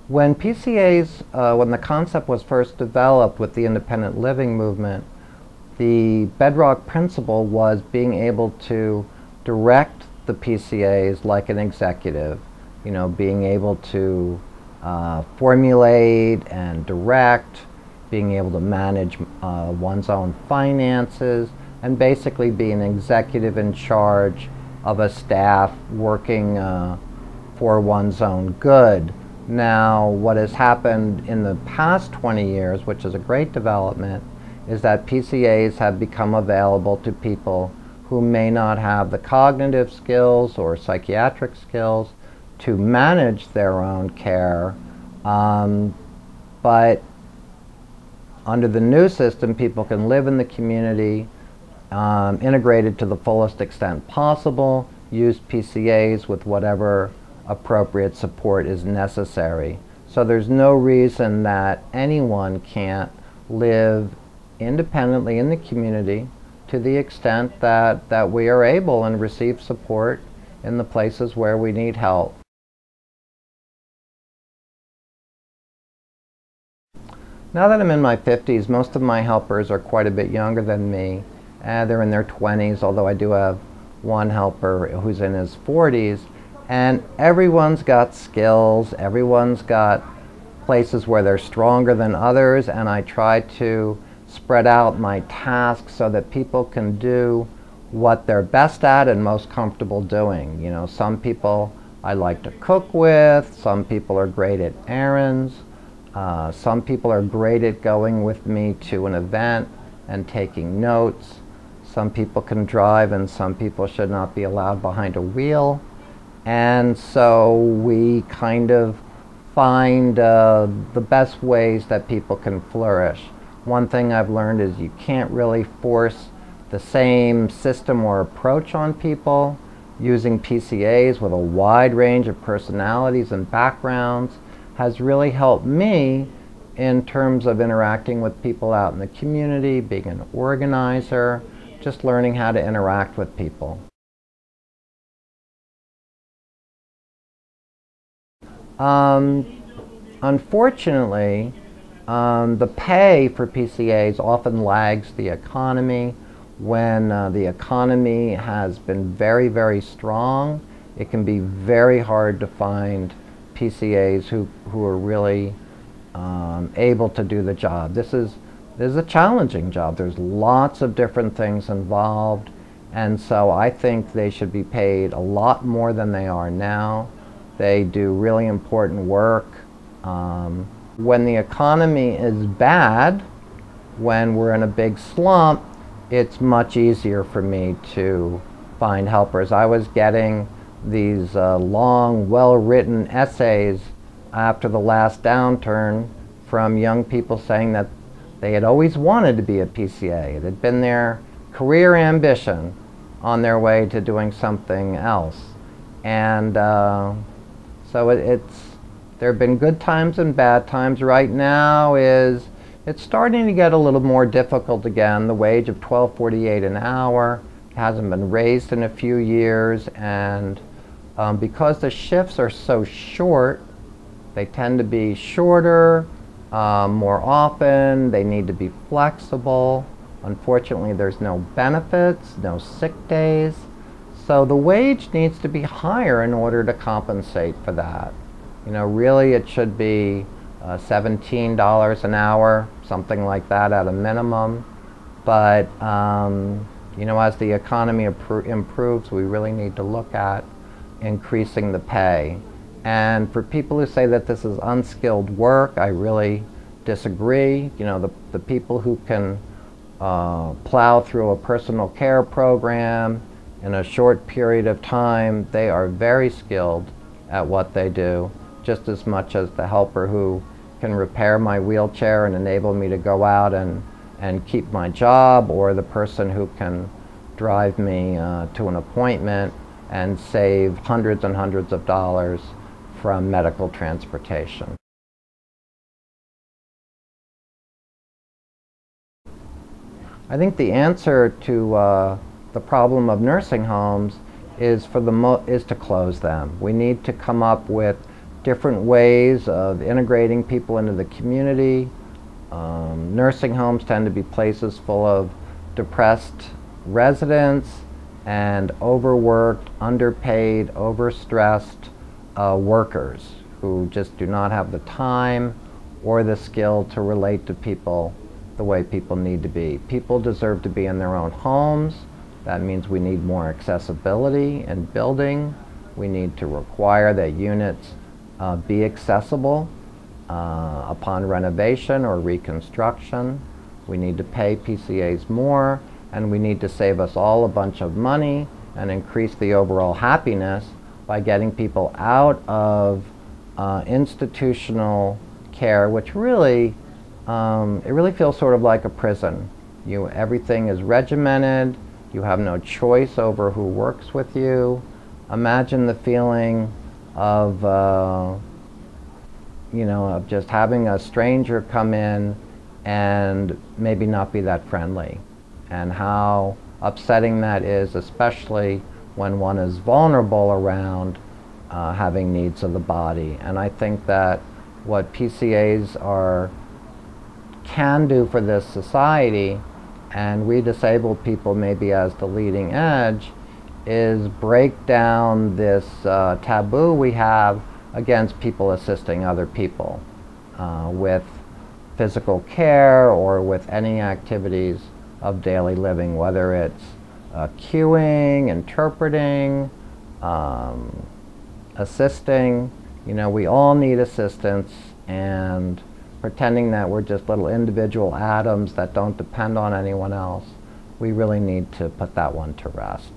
When PCAs, when the concept was first developed with the independent living movement, the bedrock principle was being able to direct the PCAs like an executive, being able to formulate and direct, being able to manage one's own finances, and basically be an executive in charge of a staff working for one's own good. Now, what has happened in the past 20 years, which is a great development, is that PCAs have become available to people who may not have the cognitive skills or psychiatric skills to manage their own care, but under the new system, people can live in the community, integrated to the fullest extent possible, use PCAs with whatever appropriate support is necessary. So there's no reason that anyone can't live independently in the community to the extent that we are able and receive support in the places where we need help. Now that I'm in my 50s, most of my helpers are quite a bit younger than me. They're in their 20s, although I do have one helper who's in his 40s. And everyone's got skills, everyone's got places where they're stronger than others, and I try to spread out my tasks so that people can do what they're best at and most comfortable doing. Some people I like to cook with, some people are great at errands, some people are great at going with me to an event and taking notes. Some people can drive and some people should not be allowed behind a wheel. And so we kind of find the best ways that people can flourish. One thing I've learned is you can't really force the same system or approach on people. Using PCAs with a wide range of personalities and backgrounds has really helped me in terms of interacting with people out in the community, being an organizer, just learning how to interact with people. Unfortunately, the pay for PCAs often lags the economy. When the economy has been very, very strong, it can be very hard to find PCAs who are really able to do the job. This is a challenging job. There's lots of different things involved, and so I think they should be paid a lot more than they are now. They do really important work. When the economy is bad, when we're in a big slump, it's much easier for me to find helpers. I was getting these long, well-written essays after the last downturn from young people saying that they had always wanted to be a PCA. It had been their career ambition on their way to doing something else. And so there have been good times and bad times. Right now it's starting to get a little more difficult again. The wage of $12.48 an hour hasn't been raised in a few years, and because the shifts are so short, they tend to be shorter more often. They need to be flexible. Unfortunately, there's no benefits, no sick days. So the wage needs to be higher in order to compensate for that. Really it should be $17 an hour, something like that at a minimum. But as the economy improves, we really need to look at increasing the pay. And for people who say that this is unskilled work, I really disagree. The people who can plow through a personal care program in a short period of time, they are very skilled at what they do, just as much as the helper who can repair my wheelchair and enable me to go out and keep my job, or the person who can drive me to an appointment and save hundreds and hundreds of dollars from medical transportation. I think the answer to the problem of nursing homes is to close them. We need to come up with different ways of integrating people into the community. Nursing homes tend to be places full of depressed residents and overworked, underpaid, overstressed workers who just do not have the time or the skill to relate to people the way people need to be. People deserve to be in their own homes. That means we need more accessibility in building. We need to require that units be accessible upon renovation or reconstruction. We need to pay PCAs more, and we need to save us all a bunch of money and increase the overall happiness by getting people out of institutional care, which really, it really feels sort of like a prison. Everything is regimented. You have no choice over who works with you. Imagine the feeling of, of just having a stranger come in and maybe not be that friendly, and how upsetting that is, especially when one is vulnerable around having needs of the body. And I think that what PCAs can do for this society, and we disabled people maybe as the leading edge, is break down this taboo we have against people assisting other people with physical care or with any activities of daily living, whether it's queuing, interpreting, assisting. We all need assistance, and pretending that we're just little individual atoms that don't depend on anyone else, we really need to put that one to rest.